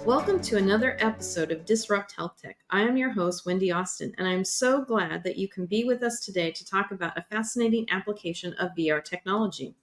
Welcome to another episode of Disrupt Health Tech. I am your host, Wendy Austin, and I'm so glad that you can be with us today to talk about a fascinating application of VR technology.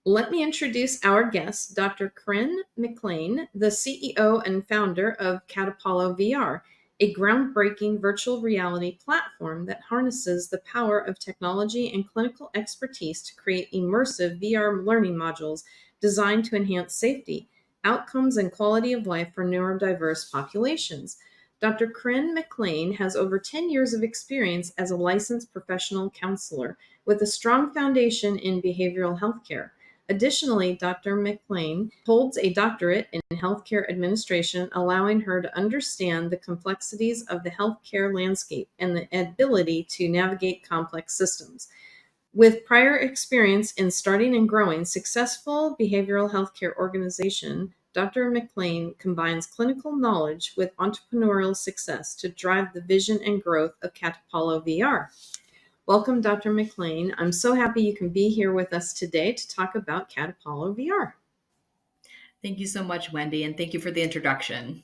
Let me introduce our guest, Dr. Kryn McClain, the CEO and founder of CatapalloVR, a groundbreaking virtual reality platform that harnesses the power of technology and clinical expertise to create immersive VR learning modules designed to enhance safety, outcomes, and quality of life for neurodiverse populations. Dr. Kryn McClain has over 10 years of experience as a licensed professional counselor with a strong foundation in behavioral healthcare. Additionally, Dr. McClain holds a doctorate in healthcare administration, allowing her to understand the complexities of the healthcare landscape and the ability to navigate complex systems. With prior experience in starting and growing successful behavioral healthcare organization, Dr. McClain combines clinical knowledge with entrepreneurial success to drive the vision and growth of CatapalloVR. Welcome, Dr. McClain. I'm so happy you can be here with us today to talk about CatapalloVR. Thank you so much, Wendy, and thank you for the introduction.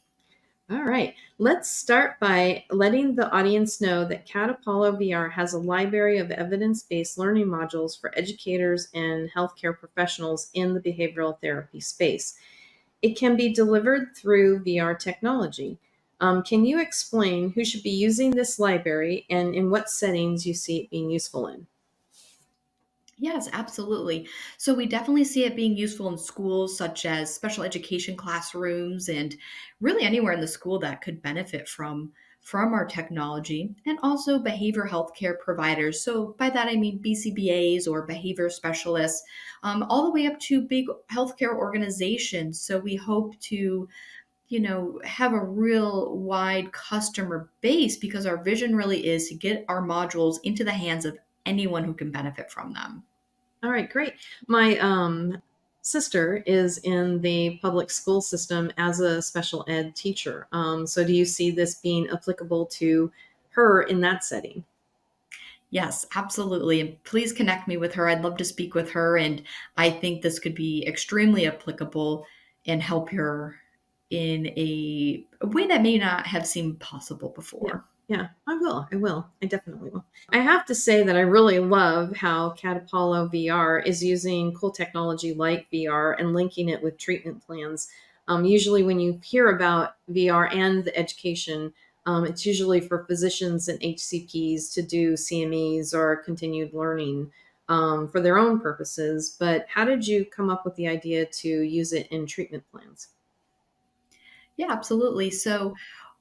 All right, let's start by letting the audience know that CatapalloVR has a library of evidence-based learning modules for educators and healthcare professionals in the behavioral therapy space. It can be delivered through VR technology. Can you explain who should be using this library and in what settings you see it being useful in? Yes, absolutely. So we definitely see it being useful in schools such as special education classrooms and really anywhere in the school that could benefit from our technology, and also behavior healthcare providers. So by that I mean BCBAs or behavior specialists, all the way up to big healthcare organizations. So we hope to have a real wide customer base because our vision really is to get our modules into the hands of anyone who can benefit from them. All right, great. My sister is in the public school system as a special ed teacher. So do you see this being applicable to her in that setting? Yes, absolutely. And please connect me with her. I'd love to speak with her. And I think this could be extremely applicable and help her in a way that may not have seemed possible Yeah, before. yeah, I will. I will. I definitely will. I have to say that I really love how Catapallo VR is using cool technology like VR and linking it with treatment plans. Usually, when you hear about VR and the education, it's usually for physicians and HCPs to do CMEs or continued learning for their own purposes. But how did you come up with the idea to use it in treatment plans? Yeah, absolutely. So,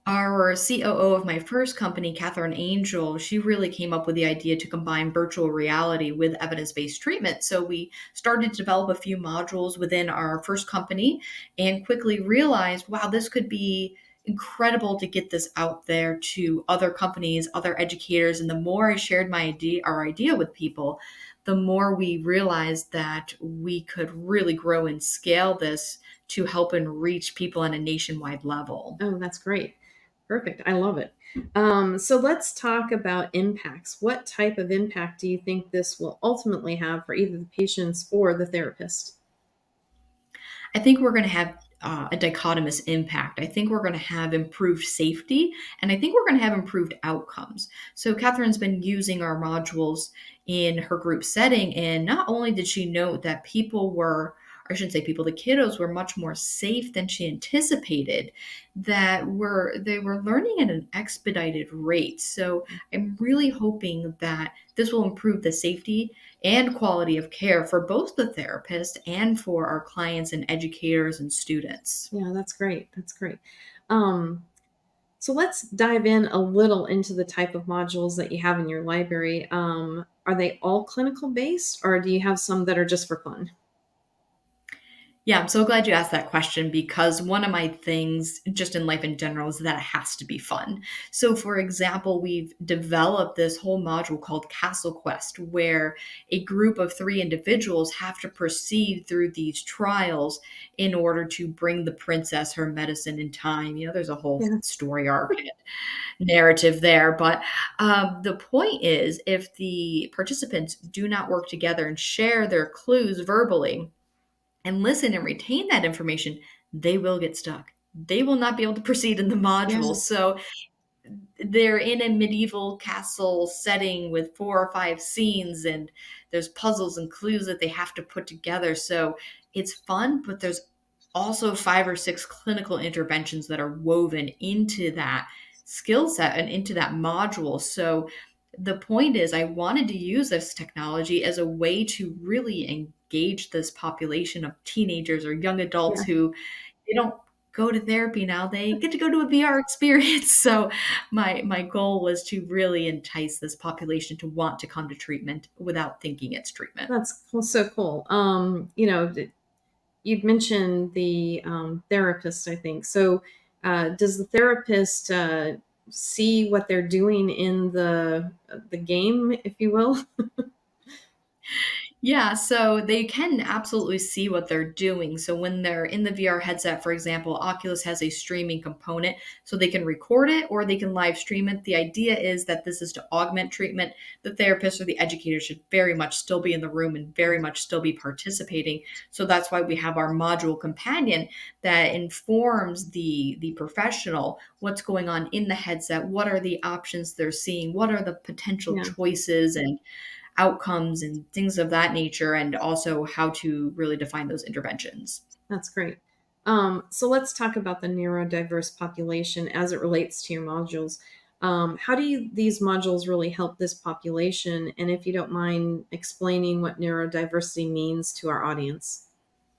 our COO of my first company, Catherine Angel, she really came up with the idea to combine virtual reality with evidence based treatment. So, we started to develop a few modules within our first company and quickly realized, wow, this could be incredible to get this out there to other companies, other educators. And the more I shared our idea with people, the more we realized that we could really grow and scale this to help and reach people on a nationwide level. Oh, that's great. Perfect. I love it. So let's talk about impacts. What type of impact do you think this will ultimately have for either the patients or the therapist? I think we're going to have a dichotomous impact. I think we're going to have improved safety, and I think we're going to have improved outcomes. So, Catherine's been using our modules in her group setting, and not only did she note that I shouldn't say people, the kiddos were much more safe than she anticipated, they were learning at an expedited rate. So, I'm really hoping that this will improve the safety and quality of care for both the therapist and for our clients and educators and students. Yeah, that's great. That's great. Um, so let's dive in a little into the type of modules that you have in your library. Are they all clinical based, or do you have some that are just for fun? Yeah, I'm so glad you asked that question because one of my things just in life in general is that it has to be fun. So, for example, we've developed this whole module called Castle Quest, where a group of three individuals have to proceed through these trials in order to bring the princess her medicine in time. There's a whole Yeah. story arc and narrative there. But the point is, if the participants do not work together and share their clues verbally, and listen and retain that information, they will get stuck. they will not be able to proceed in the Yeah. module. So they're in a medieval castle setting with 4 or 5 scenes, and there's puzzles and clues that they have to put together. So it's fun, but there's also 5 or 6 clinical interventions that are woven into that skill set and into that module. So the point is, I wanted to use this technology as a way to really engage this population of teenagers or young adults Yeah. who they don't go to therapy now, they get to go to a VR experience. So my goal was to really entice this population to want to come to treatment without thinking it's treatment. So cool. You'd mentioned the therapist, I think. So, does the therapist see what they're doing in the game, if you will? Yeah, so they can absolutely see what they're doing. So when they're in the VR headset, for example, Oculus has a streaming component, so they can record it or they can live stream it. The idea is that this is to augment treatment. The therapist or the educator should very much still be in the room and very much still be participating. So that's why we have our module companion that informs the professional what's going on in the headset, what are the options they're seeing, what are the potential Yeah, choices and outcomes and things of that nature, and also how to really define those interventions. that's great. So let's talk about the neurodiverse population as it relates to your modules. How do these modules really help this population? And if you don't mind explaining what neurodiversity means to our audience.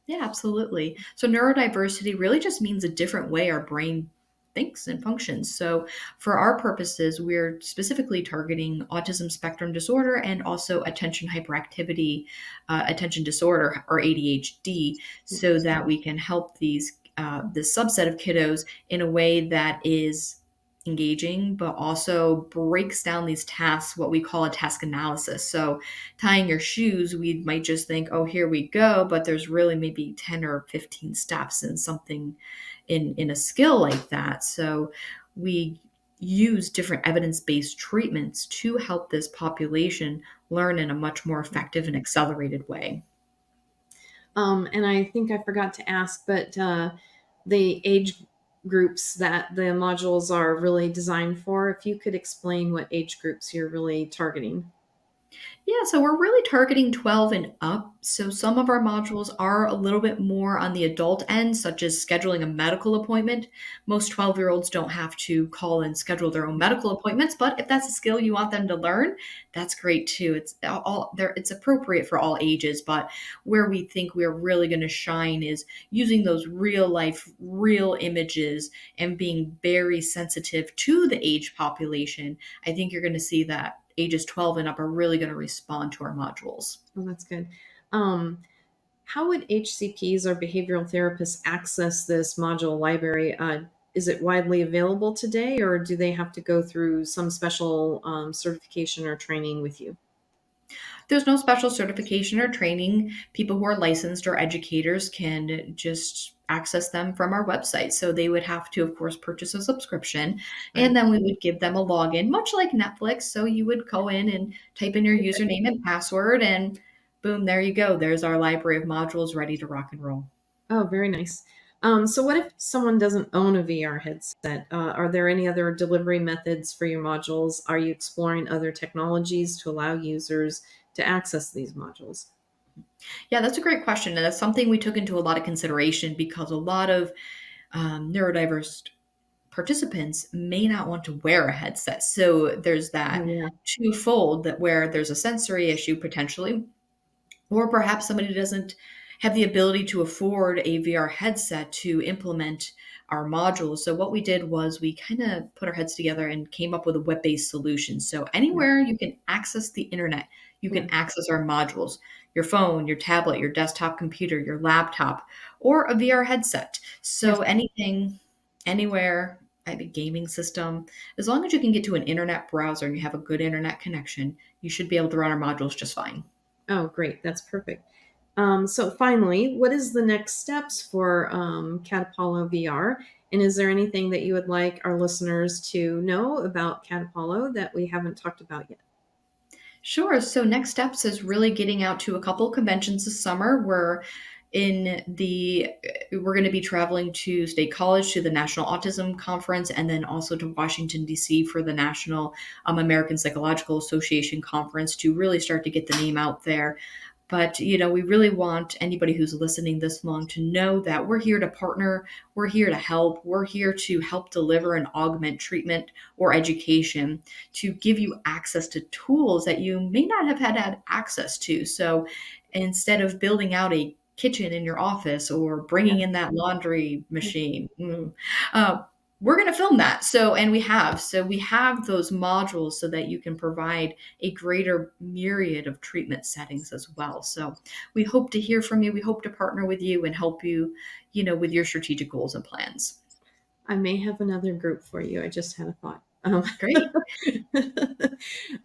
Yeah, absolutely. So neurodiversity really just means a different way our brain thinks and functions. So for our purposes, we're specifically targeting autism spectrum disorder and also attention hyperactivity, attention disorder or ADHD, so that we can help this subset of kiddos in a way that is engaging, but also breaks down these tasks, what we call a task analysis. So tying your shoes, we might just think, oh, here we go, but there's really maybe 10 or 15 steps in something in a skill like that. So we use different evidence-based treatments to help this population learn in a much more effective and accelerated way. And I think I forgot to ask, but the age groups that the modules are really designed for, if you could explain what age groups you're really targeting. Yeah, so we're really targeting 12 and up. So some of our modules are a little bit more on the adult end, such as scheduling a medical appointment. Most 12-year-olds don't have to call and schedule their own medical appointments, but if that's a skill you want them to learn, that's great too. It's all there, it's appropriate for all ages, but where we think we're really going to shine is using those real life, real images and being very sensitive to the age population. I think you're going to see that ages 12 and up are really going to respond to our modules. Oh, that's good. Um, how would HCPs or behavioral therapists access this module library? Is it widely available today, or do they have to go through some special certification or training with you? There's no special certification or training. People who are licensed or educators can just access them from our website. So they would have to, of course, purchase a subscription, Right. and then we would give them a login, much like Netflix. So you would go in and type in your username and password, and boom, there you go. There's our library of modules ready to rock and roll. Oh, very nice. So, what if someone doesn't own a VR headset? Are there any other delivery methods for your modules? Are you exploring other technologies to allow users to access these modules? Yeah, that's a great question. And that's something we took into a lot of consideration because a lot of neurodiverse participants may not want to wear a headset. So there's Oh, that yeah. twofold that where there's a sensory issue potentially, or perhaps somebody doesn't have the ability to afford a VR headset to implement our modules. So what we did was we kind of put our heads together and came up with a web-based solution. So Yeah. anywhere you can access the internet, you Yeah. can access our modules, your phone, your tablet, your desktop computer, your laptop, or a VR headset. Yes. So anything, anywhere, I have a gaming system, as long as you can get to an internet browser and you have a good internet connection, you should be able to run our modules just fine. Oh, great. That's perfect. So, finally, what is the next steps for Catapallo VR? And is there anything that you would like our listeners to know about Catapallo that we haven't talked about yet? Sure. So next steps is really getting out to a couple conventions this summer. We're We're going to be traveling to State College, to the National Autism Conference, and then also to Washington, D.C. for the National American Psychological Association Conference to really start to get the name out there. But, we really want anybody who's listening this long to know that we're here to partner, we're here to help, we're here to help deliver and augment treatment or education to give you access to tools that you may not have had access to. So instead of building out a kitchen in your office or bringing in that laundry machine, we're going to film that. And we have those modules so that you can provide a greater myriad of treatment settings as well. So we hope to hear from you. We hope to partner with you and help you, with your strategic goals and plans. I may have another group for you. I just had a thought. Great.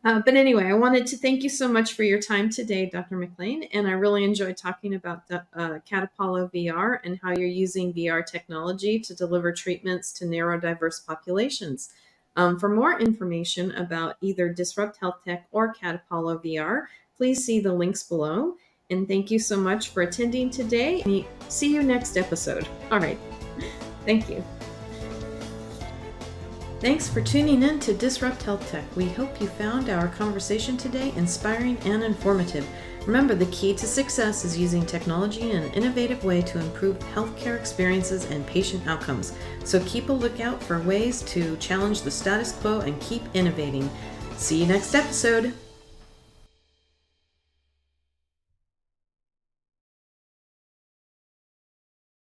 But anyway, I wanted to thank you so much for your time today, Dr. McClain. And I really enjoyed talking about the CatapalloVR and how you're using VR technology to deliver treatments to neurodiverse populations. For more information about either Disrupt Health Tech or CatapalloVR, please see the links below. And thank you so much for attending today. See you next episode. All right. Thank you. Thanks for tuning in to Disrupt Health Tech. We hope you found our conversation today inspiring and informative. Remember, the key to success is using technology in an innovative way to improve healthcare experiences and patient outcomes. So keep a lookout for ways to challenge the status quo and keep innovating. See you next episode.